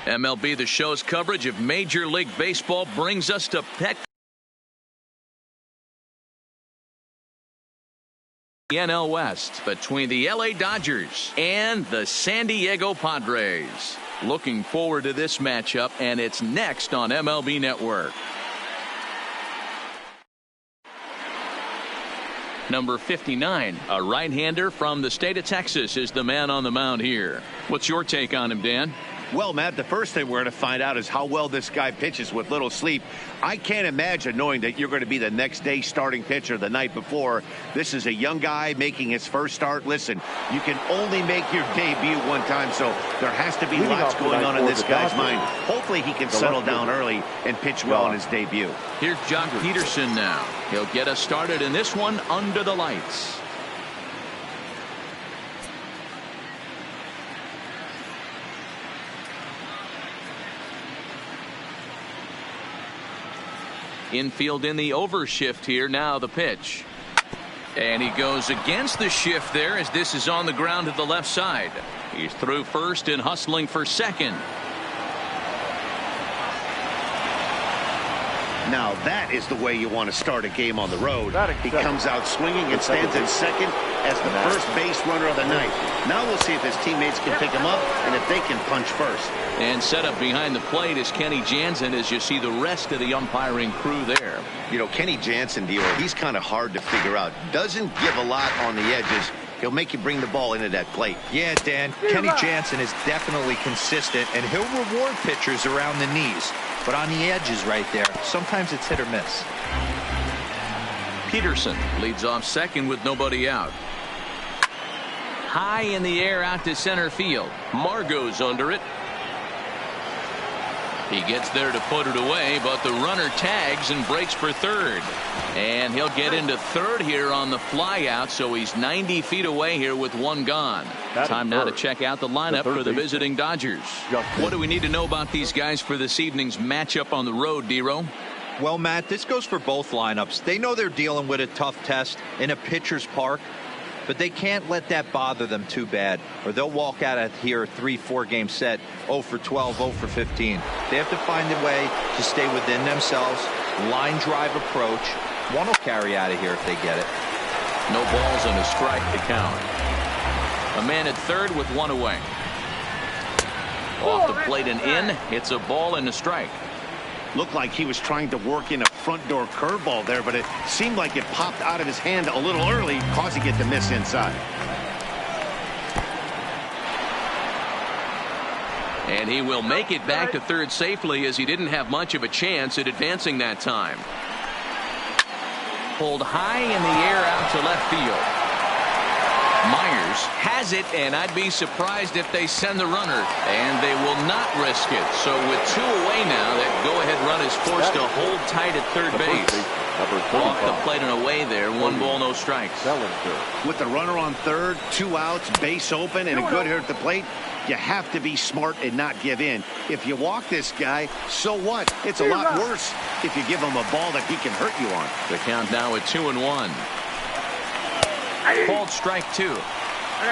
MLB The Show's coverage of Major League Baseball brings us to the NL West between the LA Dodgers and the San Diego Padres. Looking forward to this matchup, and it's next on MLB Network. Number 59, a right-hander from the state of Texas, is the man on the mound here. What's your take on him, Dan? Well, Matt, the first thing we're going to find out is how well this guy pitches with little sleep. I can't imagine knowing that you're going to be the next day starting pitcher the night before. This is a young guy making his first start. Listen, you can only make your debut one time, so there has to be lots going on in this guy's mind. Hopefully he can settle down early and pitch well in his debut. Here's Jock Peterson now. He'll get us started in this one under the lights. Infield in the overshift here. Now the pitch. And he goes against the shift there as this is on the ground to the left side. He's through first and hustling for second. Now that is the way you want to start a game on the road. He comes out swinging and stands at second as the first base runner of the night. Now we'll see if his teammates can pick him up and if they can punch first. And set up behind the plate is Kenny Jansen as you see the rest of the umpiring crew there. You know, Kenny Jansen, he's kind of hard to figure out. Doesn't give a lot on the edges. He'll make you bring the ball into that plate. Yeah, Dan, Kenny Jansen is definitely consistent, and he'll reward pitchers around the knees. But on the edges right there, sometimes it's hit or miss. Peterson leads off second with nobody out. High in the air out to center field. Margot's under it. He gets there to put it away, but the runner tags and breaks for third. And he'll get into third here on the fly out, so he's 90 feet away here with one gone. Time now to check out the lineup for the visiting Dodgers. What do we need to know about these guys for this evening's matchup on the road, D-Row? Well, Matt, this goes for both lineups. They know they're dealing with a tough test in a pitcher's park, but they can't let that bother them too bad, or they'll walk out of here a 3-4 game set 0 for 12, 0 for 15. They have to find a way to stay within themselves. Line drive approach. One will carry out of here if they get it. No balls and a strike to count. A man at third with one away. Off the plate and in. It's a ball and a strike. Looked like he was trying to work in a front door curveball there, but it seemed like it popped out of his hand a little early, causing it to miss inside. And he will make it back to third safely as he didn't have much of a chance at advancing that time. Pulled high in the air out to left field. Myers has it, and I'd be surprised if they send the runner, and they will not risk it. So with two away now, that go-ahead run is forced to hold tight at third base. Off the plate and away there, 1 ball, no strikes. With the runner on third, 2 outs, base open, and a good hit at the plate, you have to be smart and not give in. If you walk this guy, so what? It's a lot worse if you give him a ball that he can hurt you on. The count now at 2-1. Called strike 2.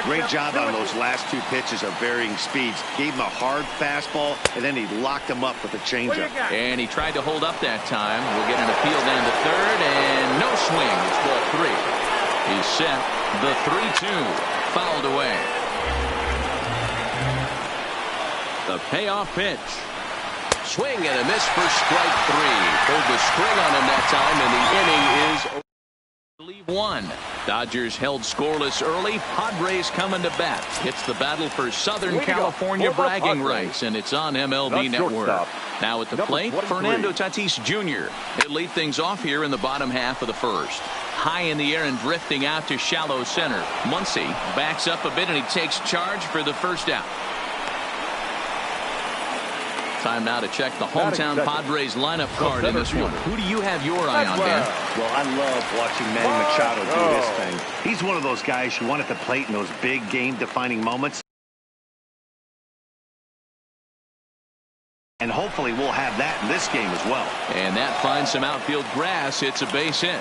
Great job on those last 2 pitches of varying speeds. Gave him a hard fastball, and then he locked him up with a changeup. And he tried to hold up that time. We'll get an appeal down to third, and no swing. It's ball 3. He's set. The 3-2 fouled away. The payoff pitch. Swing and a miss for strike 3. Pulled the string on him that time, and the inning is leave 1. Dodgers held scoreless early. Padres coming to bat. It's the battle for Southern California bragging rights, and it's on MLB Network. Now at the plate, Fernando Tatis Jr. He'll lead things off here in the bottom half of the first. High in the air and drifting out to shallow center. Muncy backs up a bit, and he takes charge for the first out. Time now to check the hometown Padres lineup card in this one. Who do you have your eye on, Dan? Well, I love watching Manny Machado do this thing. He's one of those guys who want at the plate in those big game-defining moments. And hopefully we'll have that in this game as well. And that finds some outfield grass. It's a base hit.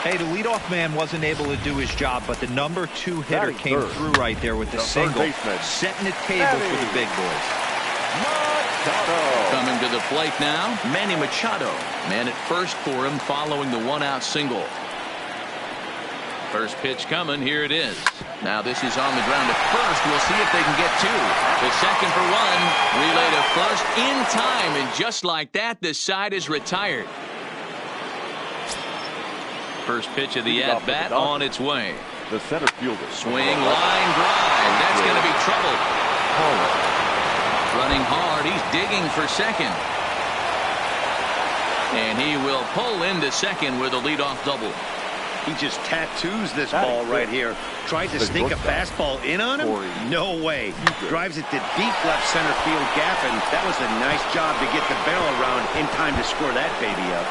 Hey, the leadoff man wasn't able to do his job, but the number 2 hitter came through right there with the single, setting the table for the big boys. Machado. Coming to the plate now, Manny Machado. Man at first for him following the one-out single. First pitch coming. Here it is. Now this is on the ground at first. We'll see if they can get two. The second for one. Relay to first in time. And just like that, the side is retired. First pitch of the at-bat on its way. The center fielder. Swing, line drive. That's going to be trouble. Running hard. He's digging for second. And he will pull into second with a leadoff double. He just tattoos this ball right here. Tried to sneak a fastball in on him? No way. Drives it to deep left center field gap, and that was a nice job to get the barrel around in time to score that baby up.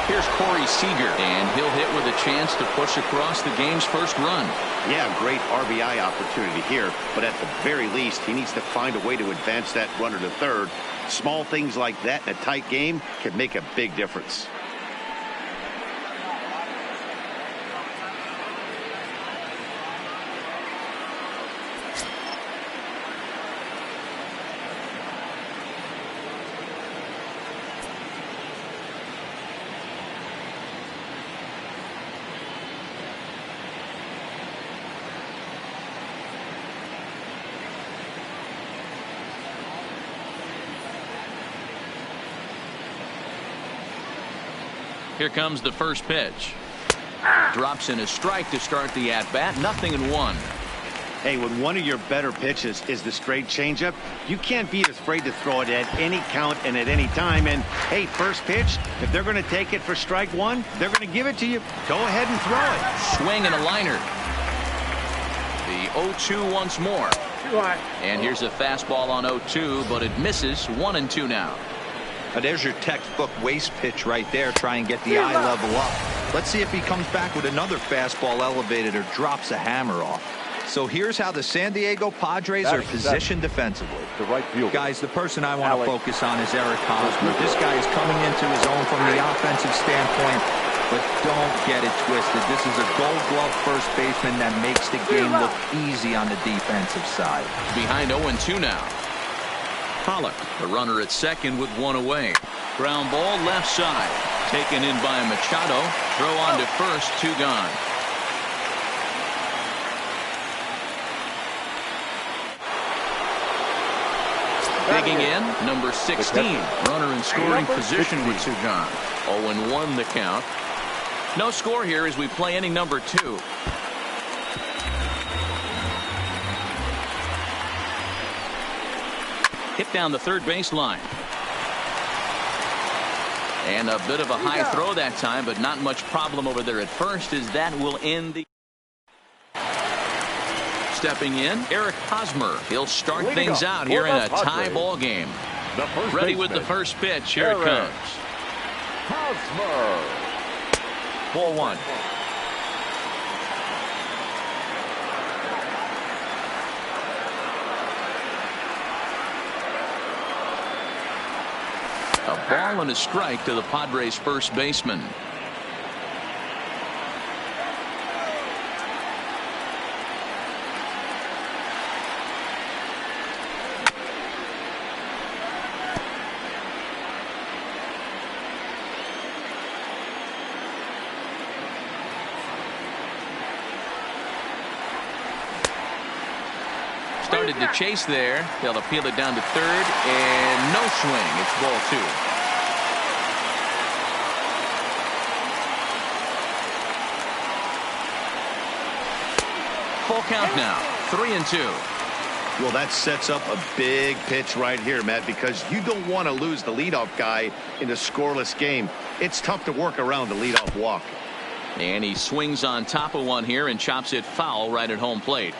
Here's Corey Seager, and he'll hit with a chance to push across the game's first run. Yeah, great RBI opportunity here, but at the very least, he needs to find a way to advance that runner to third. Small things like that in a tight game can make a big difference. Here comes the first pitch. Drops in a strike to start the at-bat. 0-1. Hey, when one of your better pitches is the straight changeup, you can't be afraid to throw it at any count and at any time. And, hey, first pitch, if they're going to take it for strike one, they're going to give it to you. Go ahead and throw it. Swing and a liner. The 0-2 once more. And here's a fastball on 0-2, but it misses. 1-2 now. Now there's your textbook waste pitch right there. Try and get the eye level up. Let's see if he comes back with another fastball elevated or drops a hammer off. So here's how the San Diego Padres are positioned defensively. The right fielder. Guys, the person I want to focus on is Eric Hosmer. This guy is coming into his own from the offensive standpoint, but don't get it twisted. This is a gold glove first baseman that makes the game look easy on the defensive side. Behind 0-2 now. Pollock, the runner at second with one away. Ground ball left side. Taken in by Machado. Throw on to first, 2 gone. Digging in, number 16. Runner in scoring position with 2 gone. 0-1 the count. No score here as we play inning number 2. Hit down the third baseline. And a bit of a high throw that time, but not much problem over there at first, as that will end the. Stepping in, Eric Hosmer. He'll start things out here in a tie ball game. Ready with the first pitch. Here it comes. Hosmer. 4-1. A ball and a strike to the Padres first baseman. Started to chase there. They'll appeal it down to third, and no swing. It's ball 2. Full count now. 3-2. Well, that sets up a big pitch right here, Matt, because you don't want to lose the leadoff guy in a scoreless game. It's tough to work around the leadoff walk. And he swings on top of one here and chops it foul right at home plate.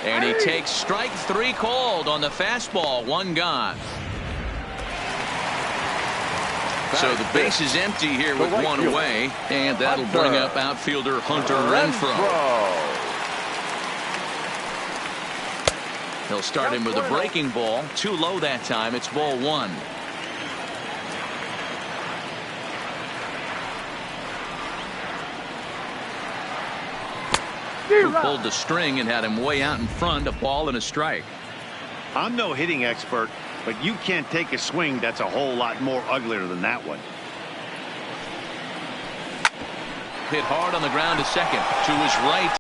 And he takes strike 3 called on the fastball. 1 gone. So the base is empty here with 1 away. And that'll bring up outfielder Hunter Renfroe. He'll start him with a breaking ball. Too low that time. It's ball 1. who pulled the string and had him way out in front, a ball and a strike. I'm no hitting expert, but you can't take a swing that's a whole lot more uglier than that one. Hit hard on the ground to second. To his right.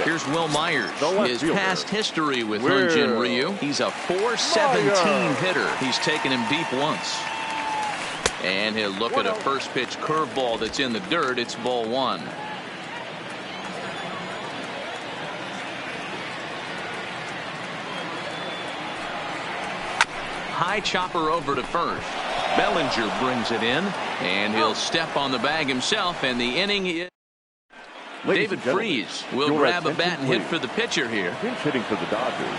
Here's Will Myers. His past history with Hyunjin Ryu. He's a .417 hitter. He's taken him deep once. And he'll look at a first pitch curveball that's in the dirt. It's ball one. High chopper over to first. Bellinger brings it in, and he'll step on the bag himself, and the inning is. David Freese will grab a bat and hit for the pitcher here. Pinch hitting for the Dodgers,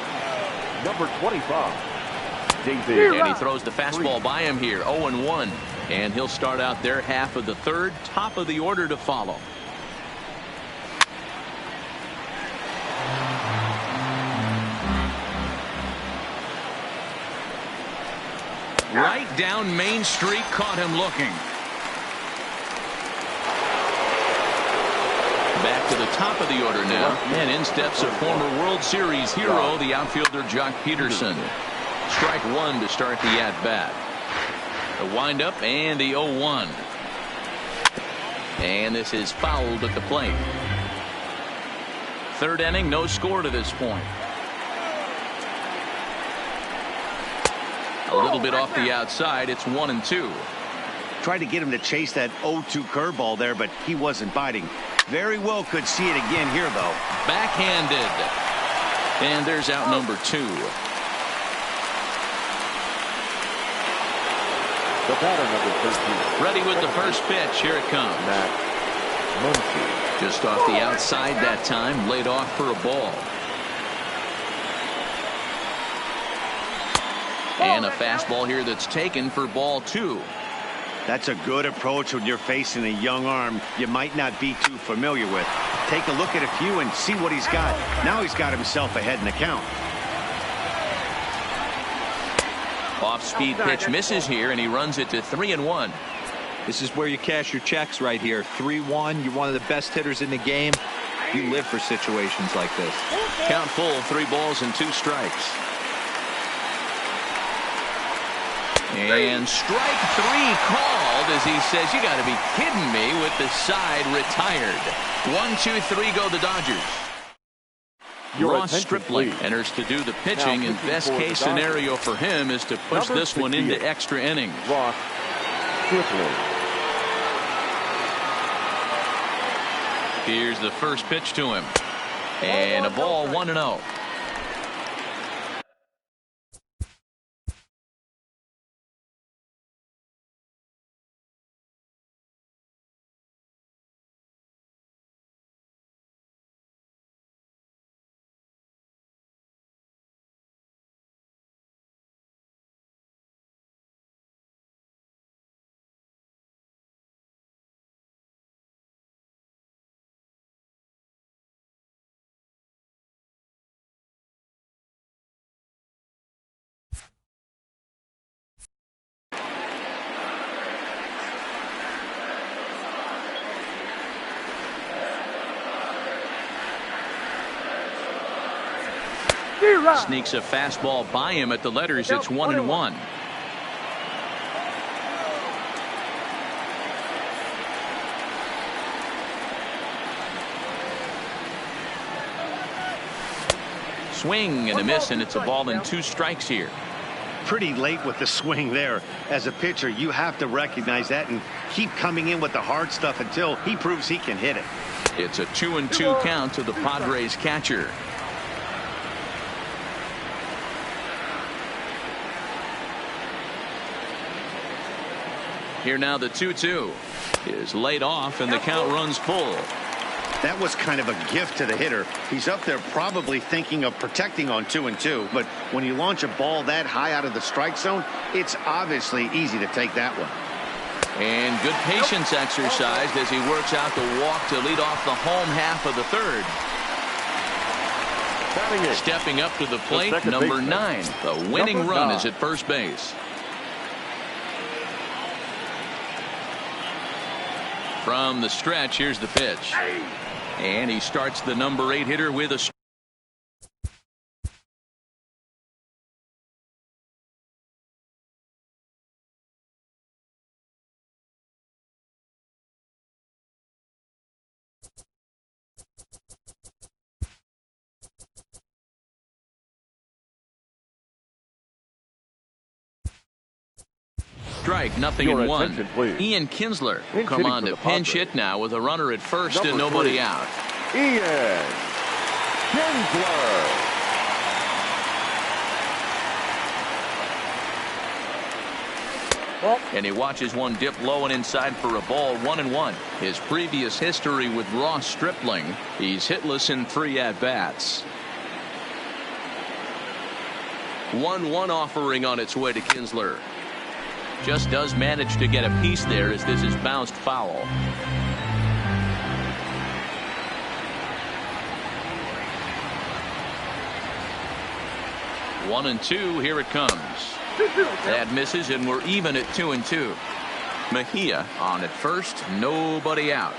number 25, David. And he throws the fastball by him here, 0-1. And he'll start out their half of the third, top of the order to follow. Right down Main Street, caught him looking. Back to the top of the order now, and in steps a former World Series hero, the outfielder Jock Peterson. Strike one to start the at-bat. The windup and the 0-1. And this is fouled at the plate. Third inning, no score to this point. A little bit off the outside, it's 1-2. Tried to get him to chase that 0-2 curveball there, but he wasn't biting. Very well could see it again here, though. Backhanded. And there's out number 2. The batter, number 13. Ready with the first pitch. Here it comes. Just off the outside that time. Laid off for a ball. And a fastball here that's taken for ball 2. That's a good approach when you're facing a young arm you might not be too familiar with. Take a look at a few and see what he's got. Now he's got himself ahead in the count. Off-speed pitch misses here, and he runs it to 3-1. This is where you cash your checks right here. 3-1. You're one of the best hitters in the game. You live for situations like this. Count full, 3 balls and 2 strikes. And strike 3 called as he says, you got to be kidding me, with the side retired. 1, 2, 3 go the Dodgers. Ross Stripling enters to do the pitching, and best case scenario for him is to push this one into extra innings. Ross Stripling. Here's the first pitch to him. And a ball, 1-0. Sneaks a fastball by him at the letters. It's 1-1. Swing and a miss, and it's a ball and 2 strikes here. Pretty late with the swing there. As a pitcher, you have to recognize that and keep coming in with the hard stuff until he proves he can hit it. It's a 2-2 count to the Padres catcher. Here now the 2-2 is laid off, and the count runs full. That was kind of a gift to the hitter. He's up there probably thinking of protecting on 2-2, but when you launch a ball that high out of the strike zone, it's obviously easy to take that one. And good patience exercised as he works out the walk to lead off the home half of the third. Stepping up to the plate, number 9. The winning run is at first base. From the stretch, here's the pitch. And he starts the number 8 hitter with a strike, 0-1. Ian Kinsler will come on to pinch hit now with a runner at first and nobody out. Ian Kinsler. And he watches one dip low and inside for a ball. 1-1. His previous history with Ross Stripling, he's hitless in 3 at-bats. 1-1 offering on its way to Kinsler. Just does manage to get a piece there as this is bounced foul. One and two, here it comes. That misses, and we're even at 2-2. Mejia on at first, nobody out.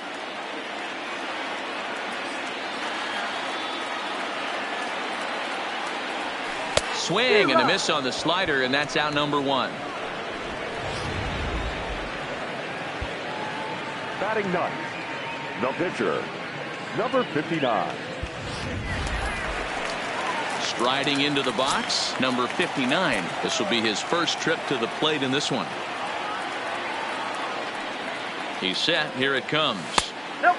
Swing and a miss on the slider, and that's out number 1. Batting ninth, the pitcher, number 59. Striding into the box, number 59. This will be his first trip to the plate in this one. He's set. Here it comes. Nope.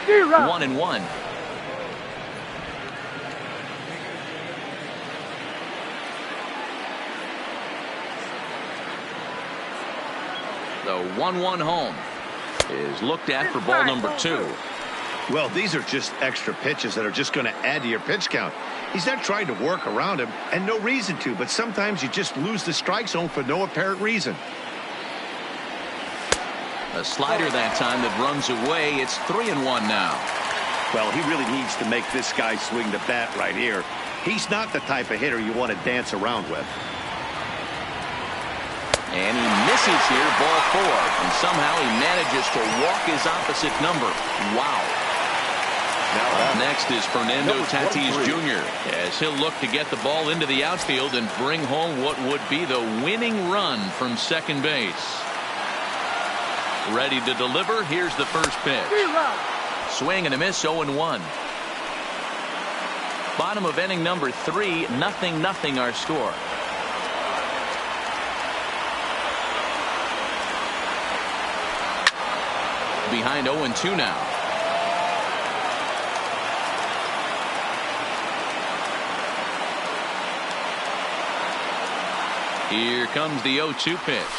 Zero. 1-1. The 1-1 home is looked at for ball number 2. Well, these are just extra pitches that are just going to add to your pitch count. He's not trying to work around him, and no reason to, but sometimes you just lose the strike zone for no apparent reason. A slider that time that runs away. It's 3-1 now. Well, he really needs to make this guy swing the bat right here. He's not the type of hitter you want to dance around with. And he misses here, ball 4. And somehow he manages to walk his opposite number. Wow. Now next is Fernando Tatis Jr. as he'll look to get the ball into the outfield and bring home what would be the winning run from second base. Ready to deliver. Here's the first pitch. Swing and a miss, 0-1. Bottom of inning number 3, 0-0 our score. Behind 0-2 now. Here comes the 0-2 pitch.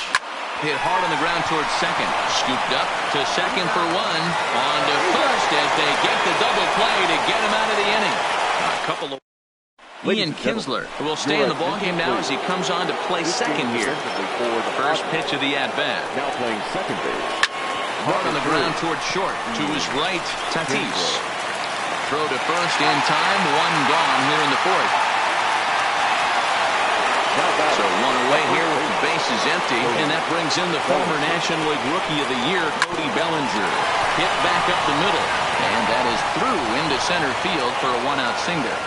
Hit hard on the ground towards second. Scooped up to second for 1. On to first as they get the double play to get him out of the inning. A couple of Ian Kinsler will stay in the ballgame now as he comes on to play second here. First pitch of the at-bat. Now playing second base. Hard on the ground towards short. To his right, Tatis. Throw to first in time. 1 gone here in the 4th. So 1 away here with the bases empty. And that brings in the former National League Rookie of the Year, Cody Bellinger. Hit back up the middle. And that is through into center field for a 1-out single.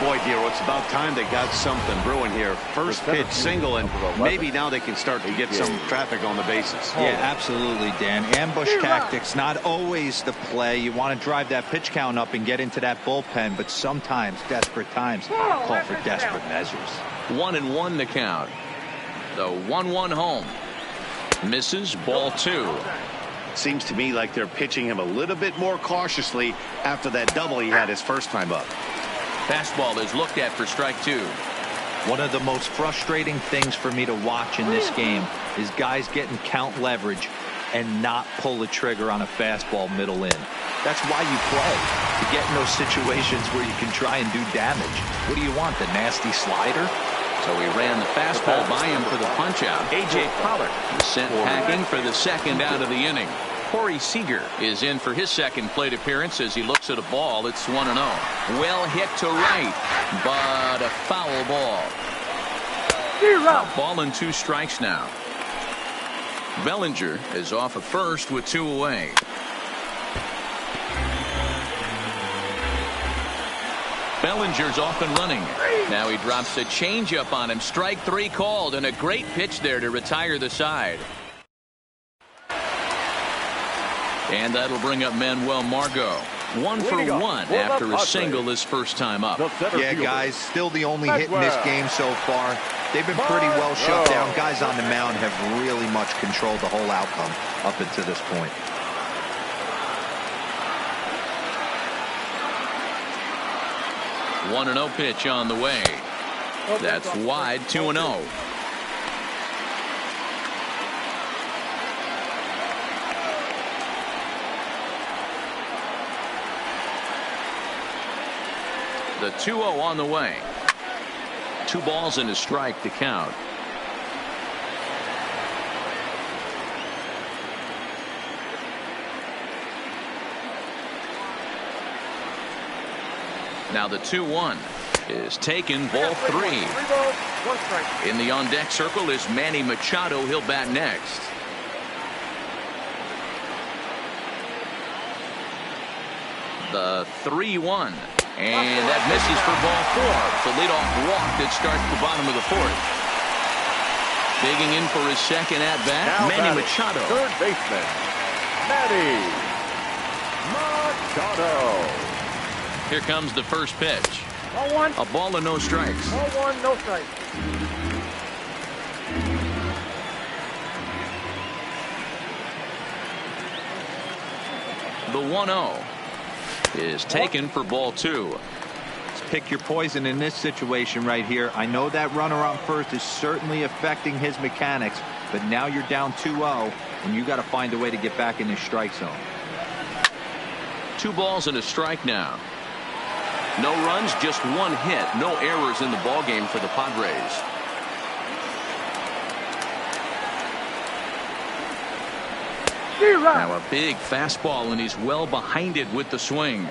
Boy, Dero, it's about time they got something brewing here. First pitch single, and maybe now they can start to get some traffic on the bases. Yeah, absolutely, Dan. Ambush tactics, not always the play. You want to drive that pitch count up and get into that bullpen, but sometimes desperate times call for desperate measures. 1-1 the count. The 1-1 home. Misses, ball 2. Seems to me like they're pitching him a little bit more cautiously after that double he had his first time up. Fastball is looked at for strike 2. One of the most frustrating things for me to watch in this game is guys getting count leverage and not pull the trigger on a fastball middle in. That's why you play, to get in those situations where you can try and do damage. What do you want, the nasty slider? So he ran the fastball by him for the punch out. A.J. Pollock sent packing for the second out of the inning. Corey Seager is in for his second plate appearance as he looks at a ball. It's 1-0. Well hit to right, but a foul ball. A ball and 2 strikes now. Bellinger is off at first with 2 away. Bellinger's off and running. Now he drops a changeup on him. Strike 3 called, and a great pitch there to retire the side. And that'll bring up Manuel Margot. 1 for 1 after a single his first time up. Yeah, guys, still the only hit in this game so far. They've been pretty well shut down. Guys on the mound have really much controlled the whole outcome up until this point. One 1-0 pitch on the way. That's wide. 2-0. The 2-0 on the way. 2 balls and a strike to count. Now the 2-1 is taken. Ball 3. In the on-deck circle is Manny Machado. He'll bat next. The 3-1. And that misses for ball 4. It's a leadoff walk that starts the bottom of the 4th. Digging in for his second at-bat, Manny Machado. Third baseman, Manny Machado. Here comes the first pitch. Ball 1. A ball and no strikes. Ball 1, no strikes. The 1-0 is taken for ball 2. Let's pick your poison in this situation right here. I know that runner on first is certainly affecting his mechanics, but now you're down 2-0, and you got to find a way to get back in the strike zone. 2 balls and a strike now. No runs, just 1 hit. No errors in the ballgame for the Padres. Now a big fastball, and he's well behind it with the swing.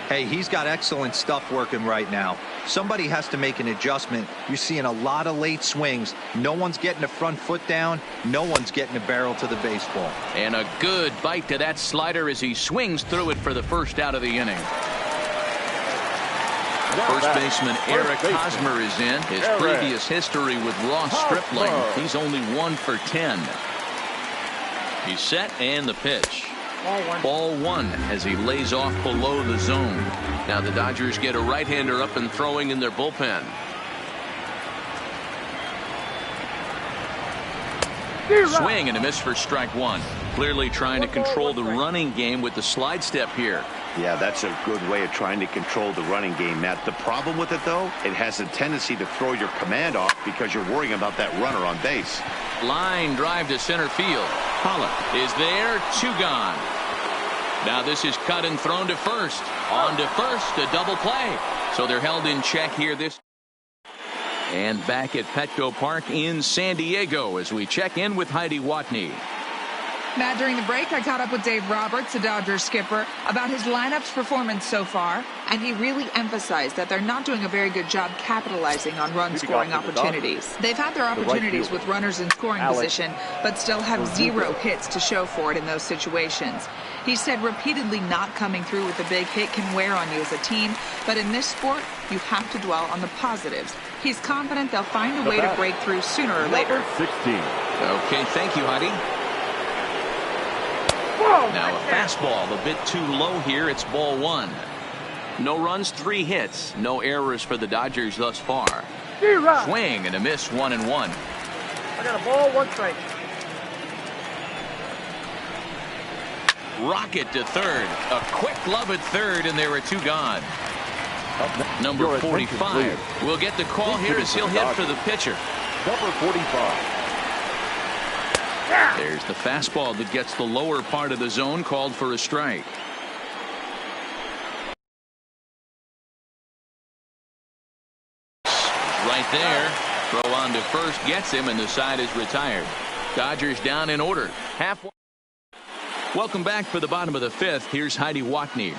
Hey, he's got excellent stuff working right now. Somebody has to make an adjustment. You're seeing a lot of late swings. No one's getting the front foot down. No one's getting the barrel to the baseball. And a good bite to that slider as he swings through it for the first out of the inning. First baseman Eric Hosmer is in. His previous history with Ross Stripling, he's only 1 for 10. He's set, and the pitch. Ball 1 as he lays off below the zone. Now the Dodgers get a right-hander up and throwing in their bullpen. Swing and a miss for strike 1. Clearly trying to control the running game with the slide step here. Yeah, that's a good way of trying to control the running game, Matt. The problem with it, though, it has a tendency to throw your command off because you're worrying about that runner on base. Line drive to center field. Pollock is there. 2 gone. Now this is cut and thrown to first. On to first, a double play. So they're held in check here this. And back at Petco Park in San Diego as we check in with Heidi Watney. Matt, during the break, I caught up with Dave Roberts, the Dodgers skipper, about his lineup's performance so far, and he really emphasized that they're not doing a very good job capitalizing on run-scoring opportunities. They've had their opportunities with runners in scoring position, but still have 0 hits to show for it in those situations. He said repeatedly not coming through with a big hit can wear on you as a team, but in this sport, you have to dwell on the positives. He's confident they'll find a way to break through sooner or later. 16. Okay, thank you, Heidi. Now a fastball a bit too low here. It's ball 1. No runs, 3 hits. No errors for the Dodgers thus far. Swing and a miss. 1-1. I got a ball, 1 strike. Rocket to third. A quick glove at third, and there were 2 gone. Number 45 will get the call here as he'll hit for the pitcher. Number 45. There's the fastball that gets the lower part of the zone, called for a strike. Right there. Throw on to first gets him, and the side is retired. Dodgers down in order. Halfway. Welcome back for the bottom of the fifth. Here's Heidi Watney.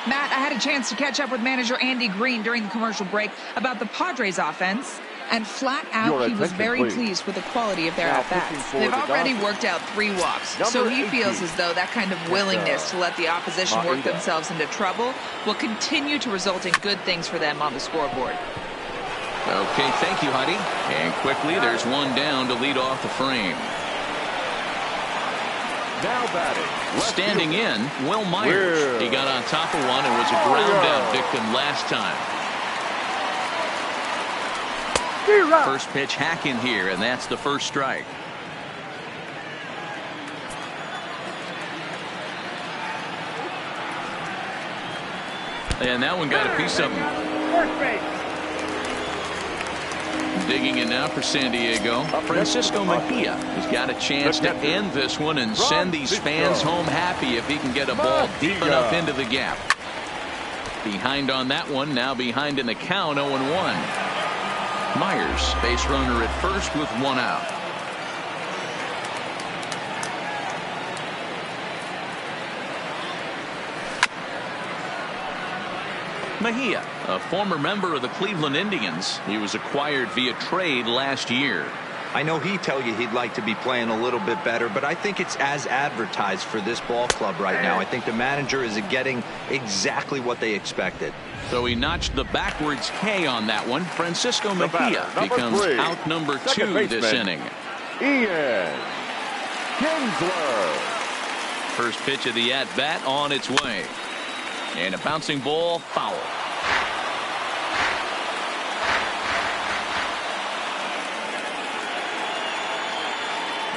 Matt, I had a chance to catch up with manager Andy Green during the commercial break about the Padres offense, and flat out he was very pleased with the quality of their at-bats. They've already worked out 3 walks, so he feels as though that kind of willingness to let the opposition work themselves into trouble will continue to result in good things for them on the scoreboard. Okay, thank you, Heidi. And quickly, there's one down to lead off the frame. Now batting. Standing in, Will Myers. He got on top of one and was a ground out victim last time. First pitch hack in here, and that's the first strike. And that one got a piece of him. First base. Digging in now for San Diego, Francisco Mejia has got a chance to end this one and send these fans home happy if he can get a ball deep enough into the gap. Behind on that one, now behind in the count, 0-1. Myers, base runner at first with 1 out. Mejia, a former member of the Cleveland Indians. He was acquired via trade last year. I know he'd tell you he'd like to be playing a little bit better, but I think it's as advertised for this ball club right now. I think the manager is getting exactly what they expected. So he notched the backwards K on that one. Francisco Mejia becomes out number 2 this inning. Ian Kinsler. First pitch of the at-bat on its way. And a bouncing ball, foul.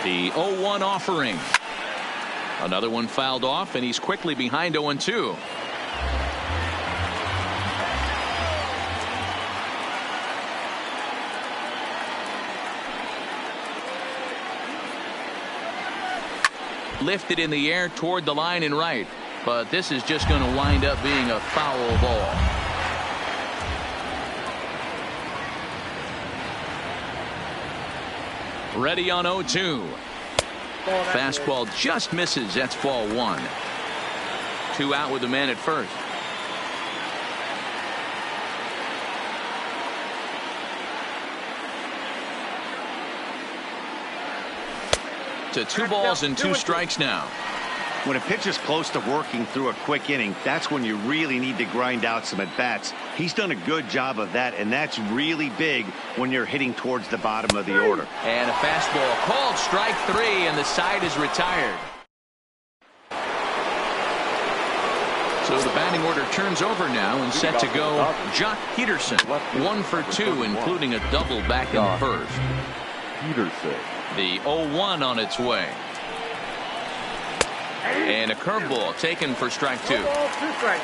The 0-1 offering. Another one fouled off, and he's quickly behind 0-2. Lifted in the air toward the line and right. But this is just going to wind up being a foul ball. Ready on 0-2. Fastball just misses. That's ball 1. 2 out with the man at first. To 2 balls and 2 strikes now. When a pitch is close to working through a quick inning, that's when you really need to grind out some at-bats. He's done a good job of that, and that's really big when you're hitting towards the bottom of the order. And a fastball called strike 3, and the side is retired. So the batting order turns over now, and set to go Jock Peterson. 1 for 2, including a double back in the first. Peterson. The 0-1 on its way. And a curveball taken for strike 2. 2 strikes.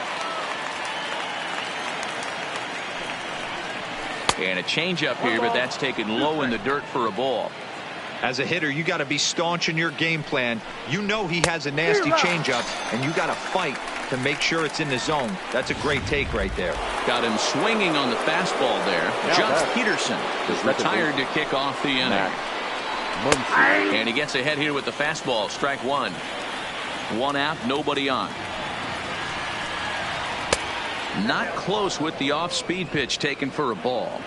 And a changeup here, but that's taken low in the dirt for a ball. As a hitter, you got to be staunch in your game plan. You know he has a nasty changeup, and you got to fight to make sure it's in the zone. That's a great take right there. Got him swinging on the fastball there. Jock Peterson is retired to kick off the inning. And he gets ahead here with the fastball. Strike 1. 1 out, nobody on. Not close with the off-speed pitch taken for a ball.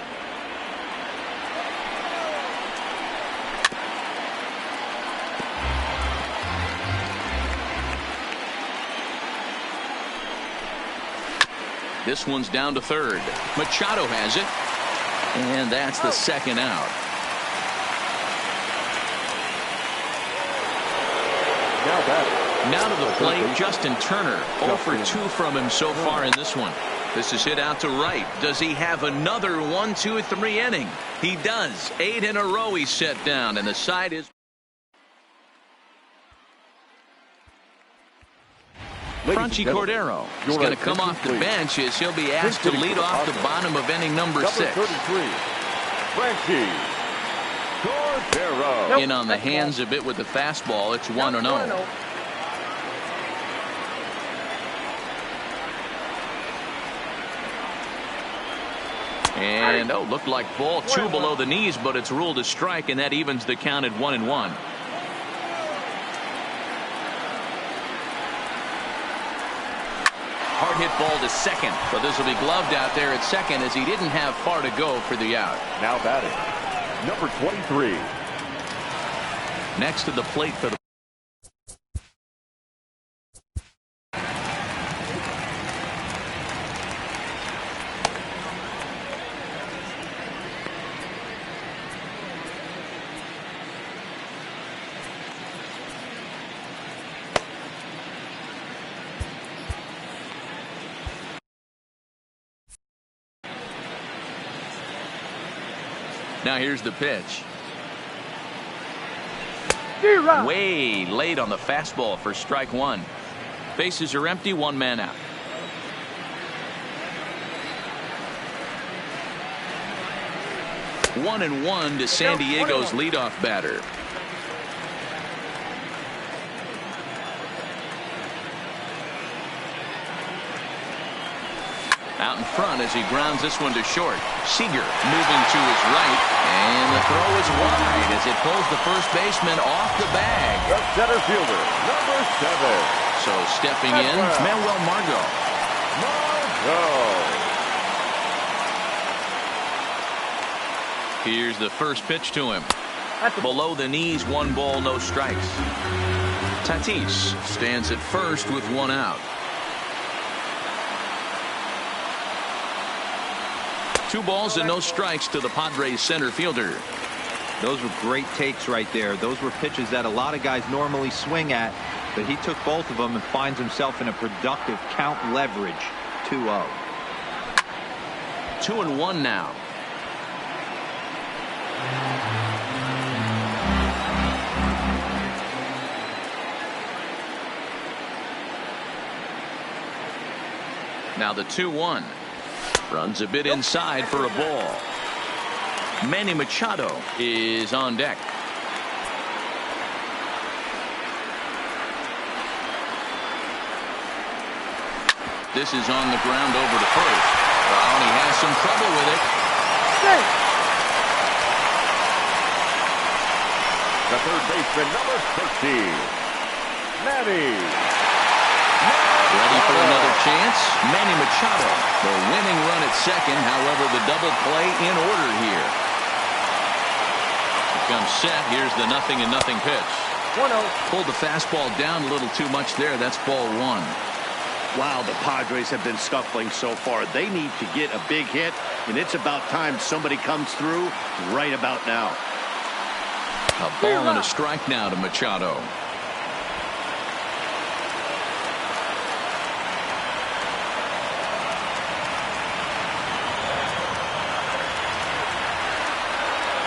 This one's down to third. Machado has it. And that's the 2nd out. Now to the plate, Justin Turner. 0 for 2 from him so far in this one. This is hit out to right. Does he have another 1, 2, 3 inning? He does. 8 in a row he's set down, and the side is. Franchy Cordero is going to come off the bench as he'll be asked to lead off the bottom of inning number 6. 33. Franchy Cordero. In on the hands a bit with the fastball. It's 1-0. And looked like ball 2 below the knees, but it's ruled a strike, and that evens the count at 1-1. hard hit ball to second, but this will be gloved out there at second as he didn't have far to go for the out. Now batting, number 23. Next to the plate for the Now here's the pitch. Way late on the fastball for strike one. Bases are empty, one man out. One and one to San Diego's leadoff batter. Out in front as he grounds this one to short. Seager moving to his right, and the throw is wide as it pulls the first baseman off the bag. The center fielder, number 7. So stepping in, Manuel Margot. Here's the first pitch to him. Below the knees, 1 ball, no strikes. Tatis stands at first with 1 out. 2 balls and no strikes to the Padres center fielder. Those were great takes right there. Those were pitches that a lot of guys normally swing at, but he took both of them and finds himself in a productive count leverage. 2-0. 2-1 now. Now the 2-1. Runs a bit inside for a ball. Manny Machado is on deck. This is on the ground over to first. Well, he has some trouble with it. The third baseman, number 13, Manny. Ready for another chance? Manny Machado. The winning run at second. However, the double play in order here. Becomes set. Here's the 0-0 pitch. 1-0. Pulled the fastball down a little too much there. That's ball 1. Wow, the Padres have been scuffling so far. They need to get a big hit, and it's about time somebody comes through right about now. A ball and a strike now to Machado.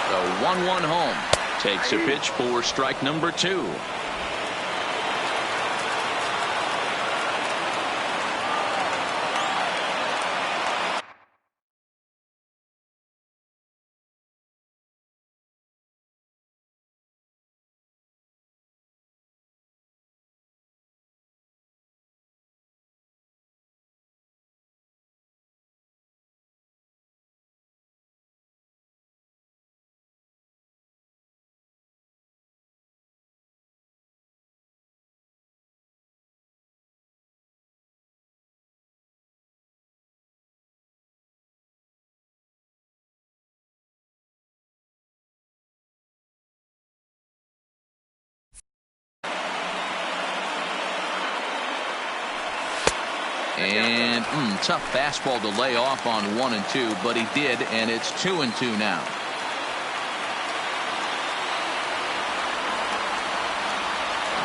The 1-1 home. Takes a pitch for strike number 2. And tough fastball to lay off on 1 and 2, but he did, and it's 2 and 2 now.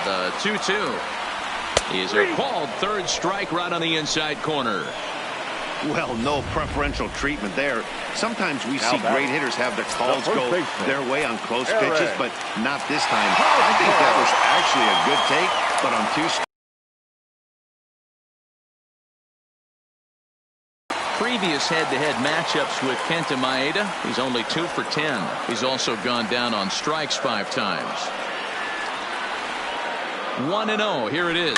The 2-2 is a called third strike right on the inside corner. Well, no preferential treatment there. Sometimes we see great hitters have their calls go their way on close pitches, but not this time. I think that was actually a good take, but on 2 Previous head-to-head matchups with Kenta Maeda, he's only 2 for 10. He's also gone down on strikes 5 times. 1-0. Here it is.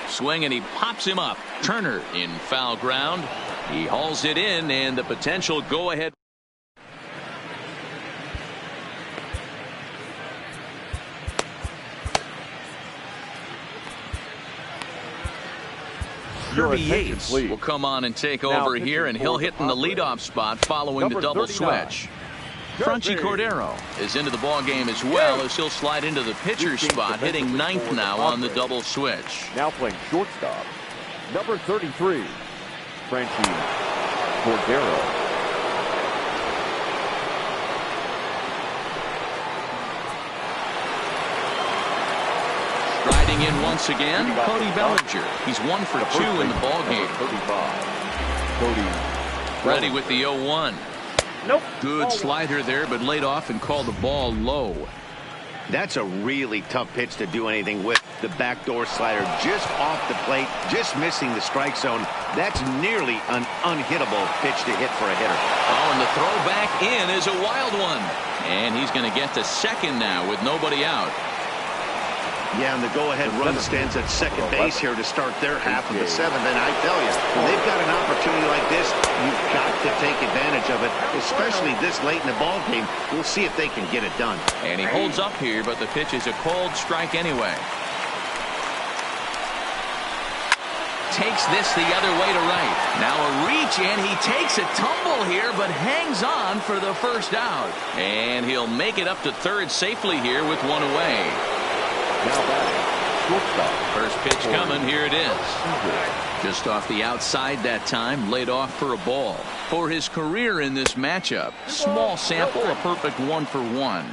Swing, and he pops him up. Turner in foul ground. He hauls it in, and the potential go-ahead. Your Kirby attention, Yates please. will come on and take Now over pitching here, and he'll for hit the in the Padres. leadoff spot following the Number double 39. switch. Franchy Cordero is into the ball game as well, as he'll slide into the pitcher's spot, hitting ninth now on the double switch. Now playing shortstop, number 33, Franchi Cordero. Riding in once again, Cody Bellinger. He's 1 for 2 in the ball game. 35, Cody Ready with the 0-1. Nope. Good slider there, but laid off and called the ball low. That's a really tough pitch to do anything with. The backdoor slider just off the plate, just missing the strike zone. That's nearly an unhittable pitch to hit for a hitter. Oh, and the throw back in is a wild one. And he's going to get to second now with nobody out. Yeah, and the go-ahead run stands at second base here to start their half of the seventh. And I tell you, when they've got an opportunity like this, you've got to take advantage of it, especially this late in the ball game. We'll see if they can get it done. And he holds up here, but the pitch is a cold strike anyway. Takes this the other way to right. Now a reach, and he takes a tumble here, but hangs on for the first out. And he'll make it up to third safely here with one away. Now batting, shortstop. First pitch coming, here it is. Just off the outside that time, laid off for a ball. For his career in this matchup, small sample, a perfect 1 for 1.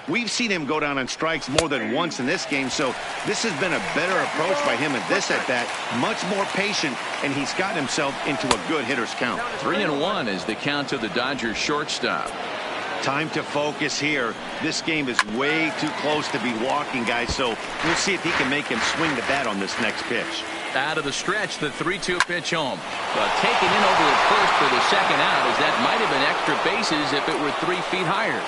We've seen him go down on strikes more than once in this game, so this has been a better approach by him at this at-bat. Much more patient, and he's gotten himself into a good hitter's count. 3-1 is the count to the Dodgers shortstop. Time to focus here. This game is way too close to be walking, guys, so we'll see if he can make him swing the bat on this next pitch. Out of the stretch, the 3-2 pitch home. But taken in over at first for the second out, as that might have been extra bases if it were 3 feet higher.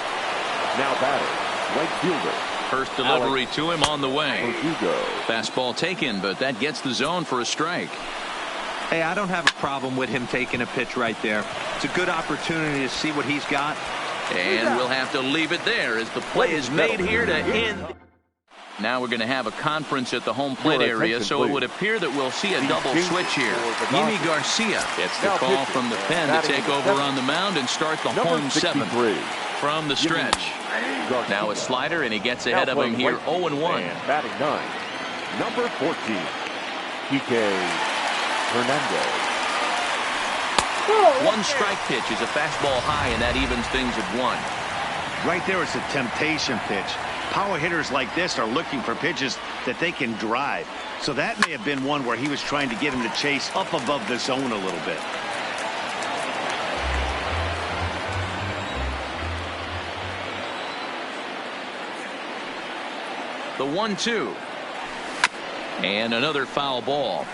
Now batting, right fielder. First delivery to him on the way. Hugo. Fastball taken, but that gets the zone for a strike. Hey, I don't have a problem with him taking a pitch right there. It's a good opportunity to see what he's got. And we'll have to leave it there as the play is made here to end. Now we're going to have a conference at the home plate area, so it would appear that we'll see a double switch here. Yimi Garcia gets the call from the pen to take over on the mound and start the home seventh from the stretch. Now a slider, and he gets ahead of him here, 0-1. Batting 9, number 14, Fernando. One strike pitch is a fastball high, and that evens things at 1. Right there is a temptation pitch. Power hitters like this are looking for pitches that they can drive. So that may have been one where he was trying to get him to chase up above the zone a little bit. The 1-2. And another foul ball.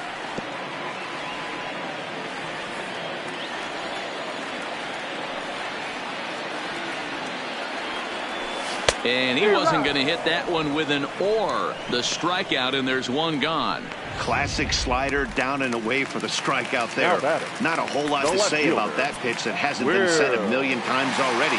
And he wasn't going to hit that one with an or. The strikeout, and there's one gone. Classic slider down and away for the strikeout there. Not a whole lot to say about that pitch that hasn't been said a million times already.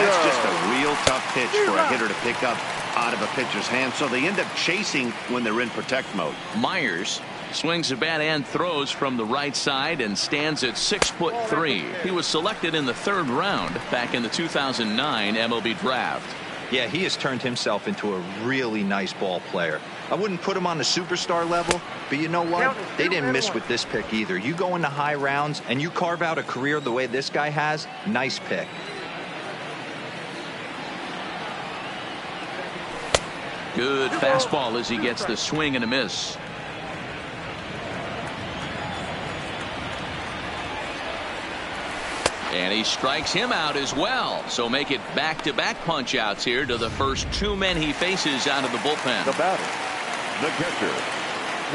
That's just a real tough pitch for a hitter to pick up out of a pitcher's hand, so they end up chasing when they're in protect mode. Myers swings the bat and throws from the right side and stands at 6'3". He was selected in the 3rd round back in the 2009 MLB draft. Yeah, he has turned himself into a really nice ball player. I wouldn't put him on the superstar level, but you know what? They didn't miss with this pick either. You go into high rounds and you carve out a career the way this guy has, nice pick. Good fastball as he gets the swing and a miss. And he strikes him out as well. So make it back-to-back punch-outs here to the first 2 men he faces out of the bullpen. The batter, the catcher.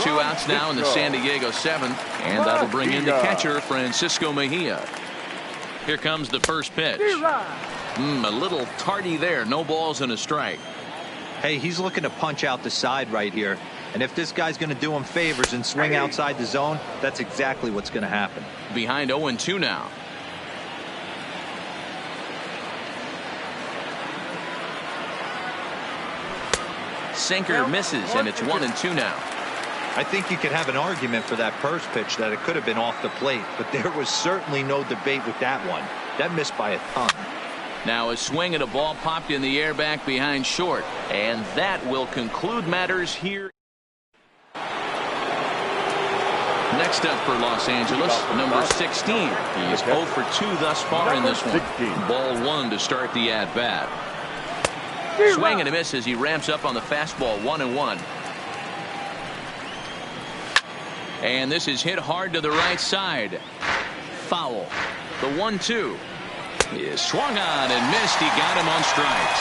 2 outs now in the San Diego 7th. And that'll bring in the catcher, Francisco Mejia. Here comes the first pitch. A little tardy there. No balls and a strike. Hey, he's looking to punch out the side right here. And if this guy's going to do him favors and swing outside the zone, that's exactly what's going to happen. Behind 0-2 now. Sinker misses, and it's 1-2 now. I think you could have an argument for that first pitch that it could have been off the plate, but there was certainly no debate with that one. That missed by a ton. Now a swing and a ball popped in the air back behind short, and that will conclude matters here. Next up for Los Angeles, number 16. He is 0 for 2 thus far in this one. Ball 1 to start the at-bat. Swing and a miss as he ramps up on the fastball, 1-1. And this is hit hard to the right side. Foul. The 1-2 is swung on and missed. He got him on strikes.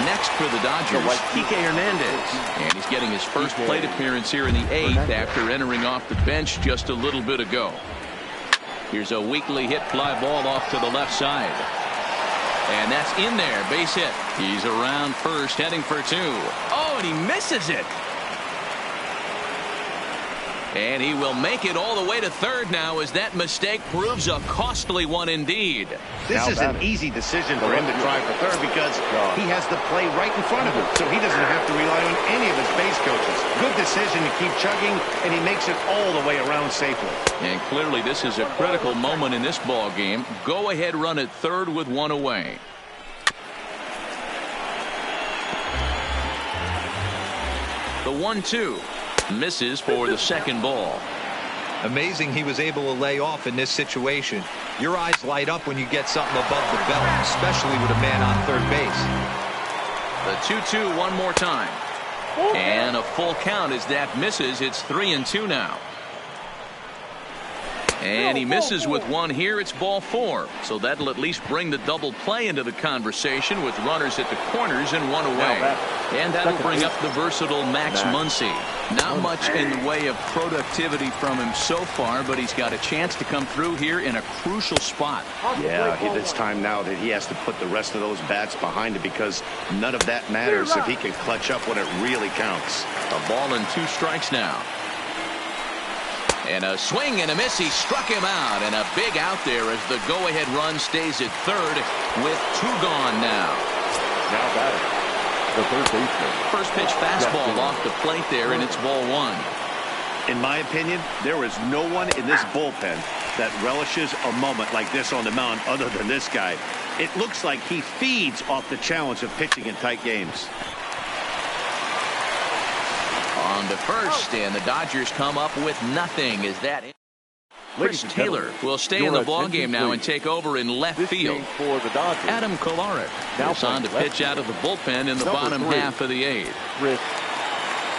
Next for the Dodgers, Kike Hernandez. And he's getting his first plate appearance here in the 8th after entering off the bench just a little bit ago. Here's a weakly hit fly ball off to the left side. And that's in there, base hit. He's around first, heading for 2. Oh, and he misses it. And he will make it all the way to third now as that mistake proves a costly one indeed. This is an easy decision for him to try for third because he has the play right in front of him, so he doesn't have to rely on any of his base coaches. Good decision to keep chugging, and he makes it all the way around safely. And clearly this is a critical moment in this ball game. Go ahead run at third with 1 away. The 1-2 misses for the second ball. Amazing he was able to lay off in this situation. Your eyes light up when you get something above the belt, especially with a man on third base. The 2-2 one more time. And a full count as that misses. It's 3-2 now. And he misses with 1 here. It's ball 4. So that'll at least bring the double play into the conversation with runners at the corners and 1 away. And that'll bring up the versatile Max Muncy. Not much in the way of productivity from him so far, but he's got a chance to come through here in a crucial spot. Yeah, it's time now that he has to put the rest of those bats behind it because none of that matters if he can clutch up when it really counts. A ball and 2 strikes now. And a swing and a miss. He struck him out, and a big out there as the go-ahead run stays at third with 2 gone now. Now batting, the third baseman. First pitch fastball off the plate there, and it's ball 1. In my opinion, there is no one in this bullpen that relishes a moment like this on the mound other than this guy. It looks like he feeds off the challenge of pitching in tight games. On to first, and the Dodgers come up with nothing. Is that it? Chris Taylor will stay in the ballgame now and take over in left field. For the Dodgers, Adam Kolarek is on to pitch out of the bullpen in the bottom half of the 8th. Chris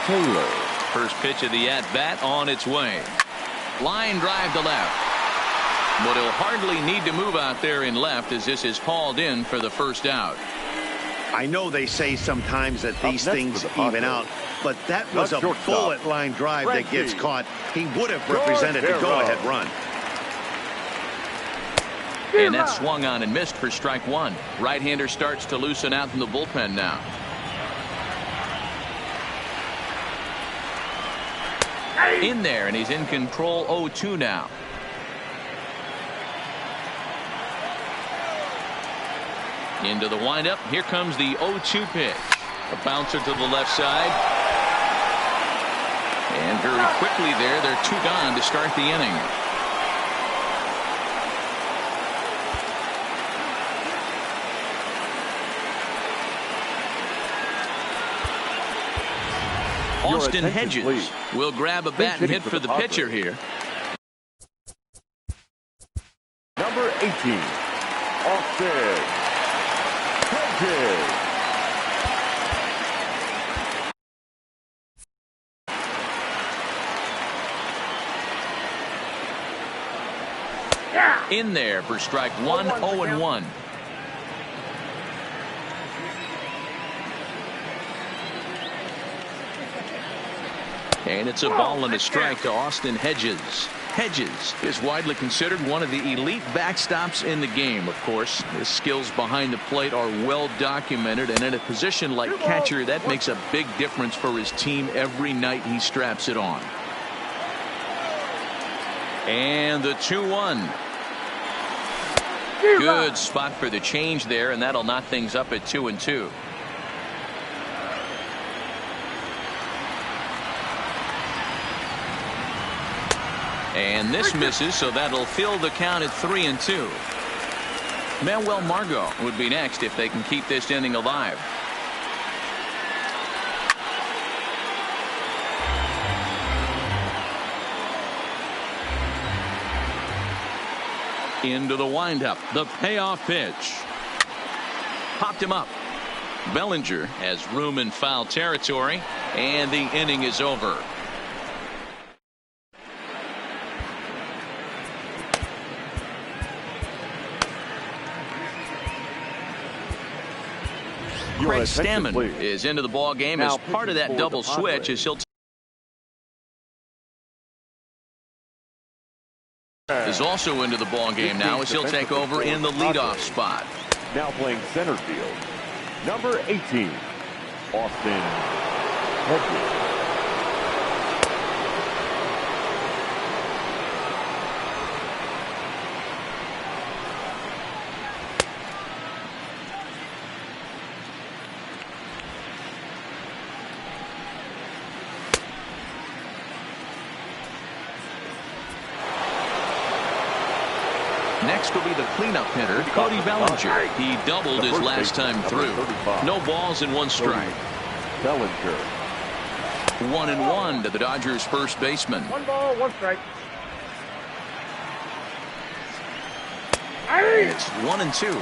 Taylor. First pitch of the at-bat on its way. Line drive to left. But he'll hardly need to move out there in left as this is hauled in for the first out. I know they say sometimes that these things even out, but that was a bullet line drive that gets caught. He would have represented the go-ahead run. And that swung on and missed for strike 1. Right-hander starts to loosen out in the bullpen now. In there, and he's in control. 0-2 now. Into the windup. Here comes the 0-2 pitch. A bouncer to the left side. And very quickly there, they're 2 gone to start the inning. Austin Hedges will grab a bat and hit for the pitcher here. Number 18, Austin Hedges. In there for strike 1, 0-1. And it's a ball and a strike to Austin Hedges. Hedges is widely considered one of the elite backstops in the game. Of course, his skills behind the plate are well documented, and in a position like catcher, that makes a big difference for his team every night he straps it on. And the 2-1. Good spot for the change there, and that'll knock things up at 2-2. And this misses, so that'll fill the count at 3-2. Manuel Margot would be next if they can keep this inning alive. Into the windup, the payoff pitch. Popped him up. Bellinger has room in foul territory, and the inning is over. Craig Stammen is into the ball game as part of that double switch as he'll is also into the ball game now as he'll take over in the leadoff spot. Now playing center field, number 18, Austin Hedges. Next will be the cleanup hitter, Cody Bellinger. He doubled his last time through. No balls and one strike. Bellinger. 1-1 to the Dodgers' first baseman. 1 ball, 1 strike. And it's 1-2.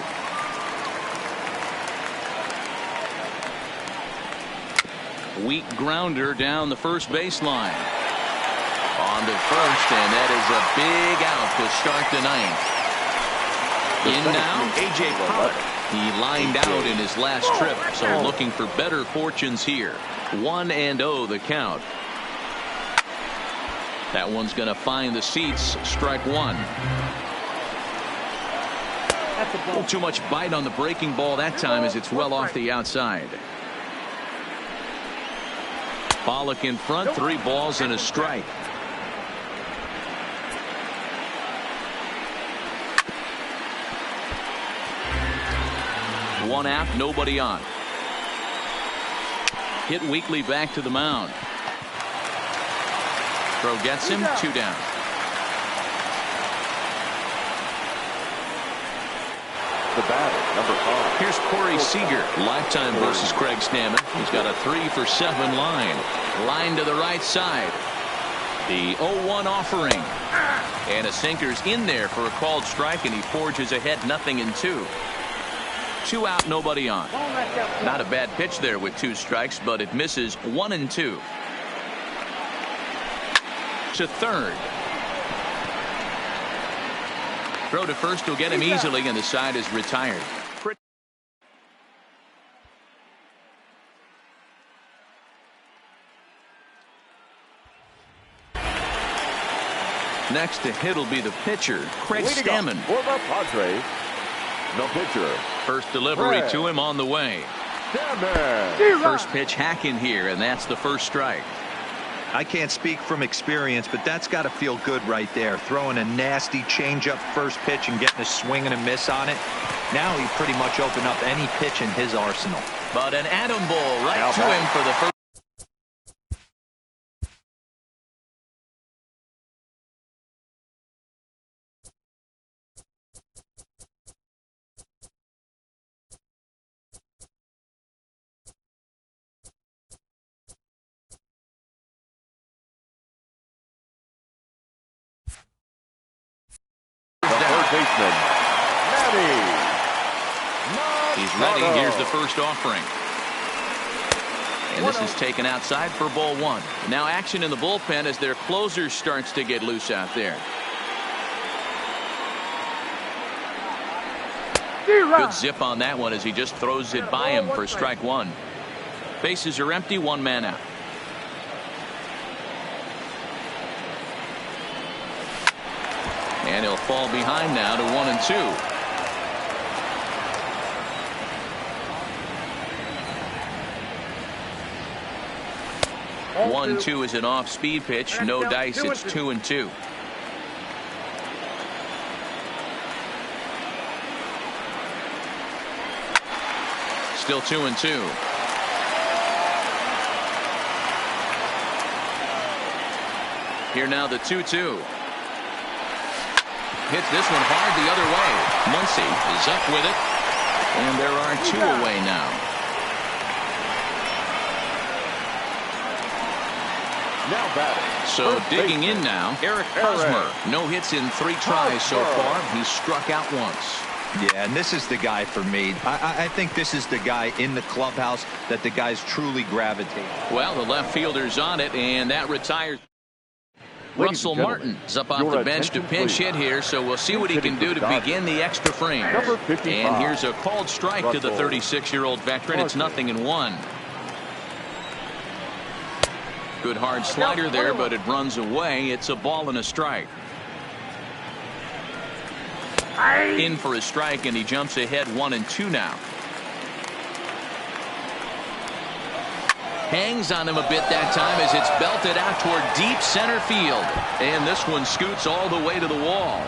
Weak grounder down the first baseline. On to first, and that is a big out to start the ninth. In now, A.J. Pollock. He lined out in his last trip, so looking for better fortunes here. 1-0 the count. That one's going to find the seats. Strike one. A little too much bite on the breaking ball that time as it's well off the outside. Pollock in front, 3 balls and a strike. One out, nobody on. Hit weakly back to the mound. Throw gets him, 2 down. The batter, number 5. Here's Corey Seager. Lifetime versus Craig Stammen. He's got a 3-for-7 line. Line to the right side. The 0-1 offering. And a sinker's in there for a called strike, and he forges ahead 0-2. 2 out, nobody on. Not a bad pitch there with 2 strikes, but it misses 1-2. To third. Throw to first will get him easily, and the side is retired. Next to hit will be the pitcher, Craig Stammen. For the Padres, the pitcher. First delivery Craig to him on the way. Stammen. First pitch hack in here, and that's the first strike. I can't speak from experience, but that's got to feel good right there. Throwing a nasty changeup first pitch and getting a swing and a miss on it. Now he pretty much opened up any pitch in his arsenal. But an atom ball right to him for the first. Baseman, Manny Machado. He's ready. Here's the first offering. And this is taken outside for ball 1. Now action in the bullpen as their closer starts to get loose out there. Good zip on that one as he just throws it by him for strike 1. Bases are empty, 1 man out. And he'll fall behind now to 1-2. 1-2 is an off-speed pitch. No dice. It's 2-2. Still 2-2. Here now the 2-2. hits this one hard the other way. Muncy is up with it. And there are 2 away now. Now batting. So digging in now, Eric Hosmer. No hits in 3 tries so far. He's struck out once. Yeah, and this is the guy for me. I think this is the guy in the clubhouse that the guys truly gravitate. Well, the left fielder's on it, and that retires. Russell Martin's up off the bench to pinch hit here, so we'll see what he can do to begin the extra frame. And here's a called strike to the 36-year-old veteran. It's 0-1. Good hard slider there, but it runs away. It's a ball and a strike. In for a strike, and he jumps ahead 1-2 now. Hangs on him a bit that time as it's belted out toward deep center field. And this one scoots all the way to the wall.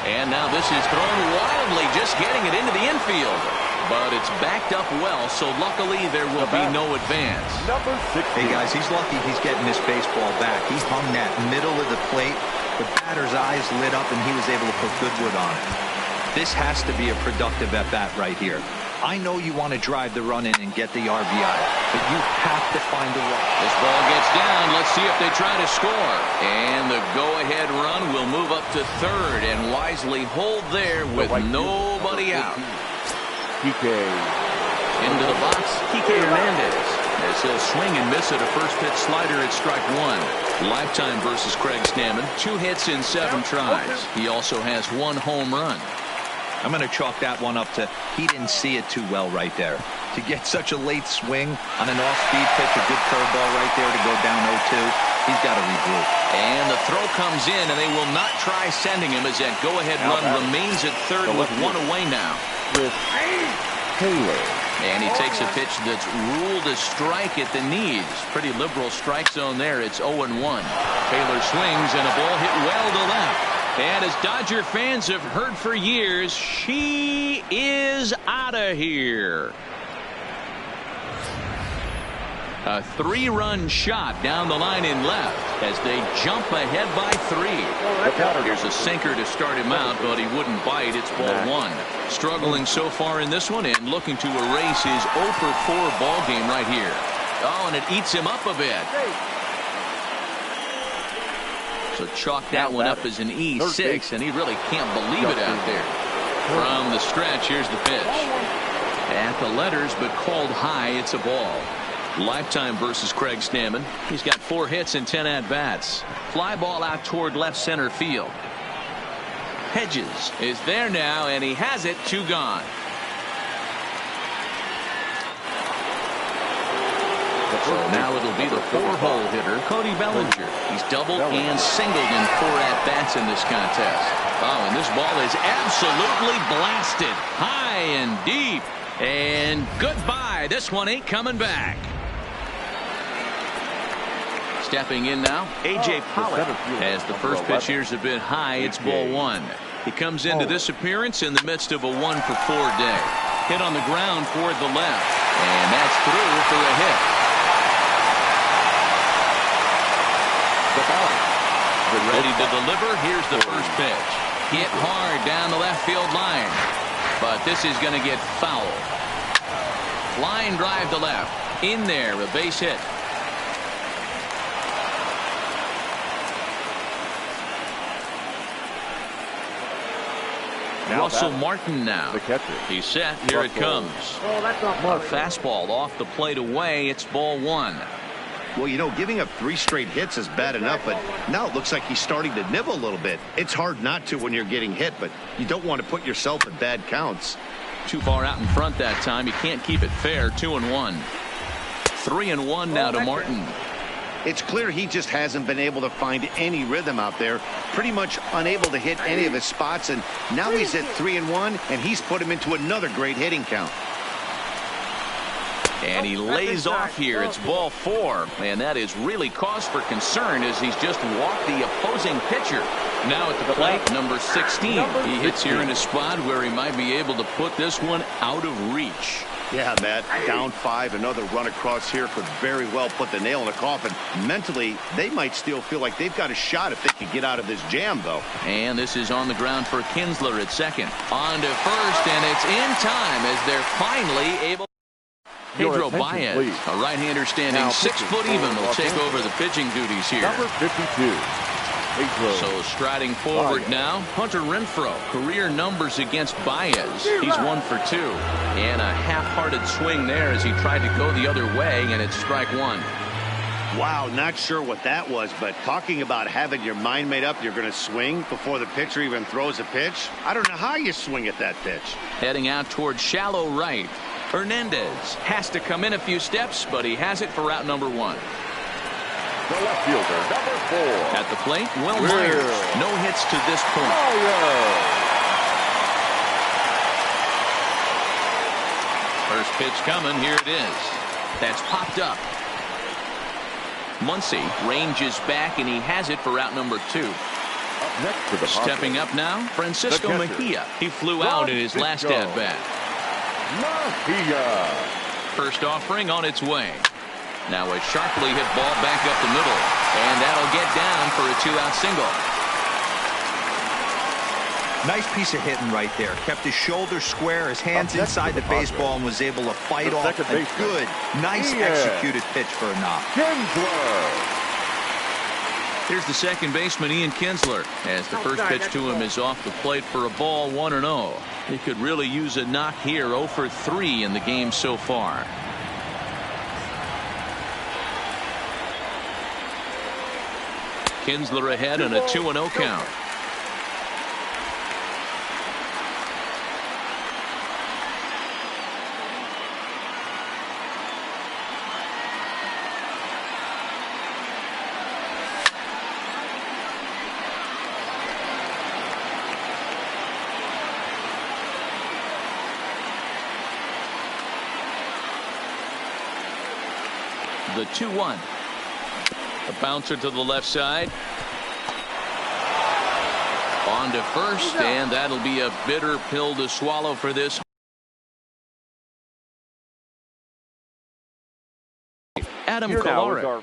And now this is thrown wildly, just getting it into the infield. But it's backed up well, so luckily there will be no advance. Hey guys, he's lucky he's getting this baseball back. He hung that middle of the plate. The batter's eyes lit up and he was able to put good wood on it. This has to be a productive at-bat right here. I know you want to drive the run in and get the RBI, but you have to find a way. This ball gets down. Let's see if they try to score. And the go-ahead run will move up to third and wisely hold there with nobody out. Into the box, Kike Hernandez. As he'll swing and miss at a first pitch slider at strike 1. Lifetime versus Craig Stammen. 2 hits in 7 tries. He also has 1 home run. I'm going to chalk that one up to he didn't see it too well right there. To get such a late swing on an off-speed pitch, a good curveball right there to go down 0-2, he's got to regroup. And the throw comes in, and they will not try sending him as that go-ahead run remains at third with 1 away now. And he takes a pitch that's ruled a strike at the knees. Pretty liberal strike zone there. It's 0-1. Taylor swings, and a ball hit well to left. And as Dodger fans have heard for years, she is out of here. A 3-run shot down the line in left as they jump ahead by 3. Here's a sinker to start him out, but he wouldn't bite. It's ball 1. Struggling so far in this one and looking to erase his 0-for-4 ball game right here. Oh, and it eats him up a bit. So chalk that one up as an E6, and he really can't believe it out there. From the stretch, here's the pitch. At the letters, but called high, it's a ball. Lifetime versus Craig Stammen. He's got 4 hits and 10 at-bats. Fly ball out toward left center field. Hedges is there now, and he has it. 2 gone. So now it'll be the 4-hole hitter, Cody Bellinger. He's doubled and singled in 4 at-bats in this contest. Oh, and this ball is absolutely blasted. High and deep. And goodbye. This one ain't coming back. Stepping in now, A.J. Pollock. As the first pitch here's a bit high, it's ball 1. He comes into this appearance in the midst of a 1-for-4 day. Hit on the ground toward the left. And that's through for a hit. Ready to deliver. Here's the first pitch. Hit hard down the left field line. But this is going to get foul. Line drive to left. In there, a base hit. Russell Martin now. The catcher. He's set. Here it comes. Oh, that's not A fastball off the plate away. It's ball 1. Well, you know, giving up 3 straight hits is bad enough, but now it looks like he's starting to nibble a little bit. It's hard not to when you're getting hit, but you don't want to put yourself in bad counts. Too far out in front that time. You can't keep it fair. 2-1. 3-1 now to Martin. It's clear he just hasn't been able to find any rhythm out there. Pretty much unable to hit any of his spots, and now he's at 3-1, and he's put him into another great hitting count. And he lays off here. It's ball 4. And that is really cause for concern as he's just walked the opposing pitcher. Now at the plate, number 16. He hits here in a spot where he might be able to put this one out of reach. Yeah, Matt, down 5, another run across here could very well put the nail in the coffin. Mentally, they might still feel like they've got a shot if they can get out of this jam, though. And this is on the ground for Kinsler at second. On to first, and it's in time as they're finally able. Pedro Baez, a right-hander standing now 6 foot even, will take over the pitching duties here. Number 52. So striding forward now, Hunter Renfroe. Career numbers against Baez. He's 1 for 2. And a half-hearted swing there as he tried to go the other way, and it's strike 1. Wow, not sure what that was, but talking about having your mind made up, you're going to swing before the pitcher even throws a pitch. I don't know how you swing at that pitch. Heading out towards shallow right. Hernandez has to come in a few steps, but he has it for route number 1. The left fielder, number 4. At the plate, Will Myers. No hits to this point. First pitch coming. Here it is. That's popped up. Muncy ranges back, and he has it for route number 2. Up next to the Stepping up now, Francisco Mejia. He flew out in his last at-bat. Mejia. First offering on its way. Now a sharply hit ball back up the middle, and that'll get down for a 2-out single. Nice piece of hitting right there. Kept his shoulder square, his hands inside the baseball, and was able to fight off a good, nice executed pitch for a knock. Here's the second baseman, Ian Kinsler, as the first pitch to him is off the plate for a ball, 1-0. He could really use a knock here. 0 for 3 in the game so far. Kinsler ahead on a 2-0 count. The 2-1. A bouncer to the left side. On to first, and that'll be a bitter pill to swallow for this. Adam Kolarek.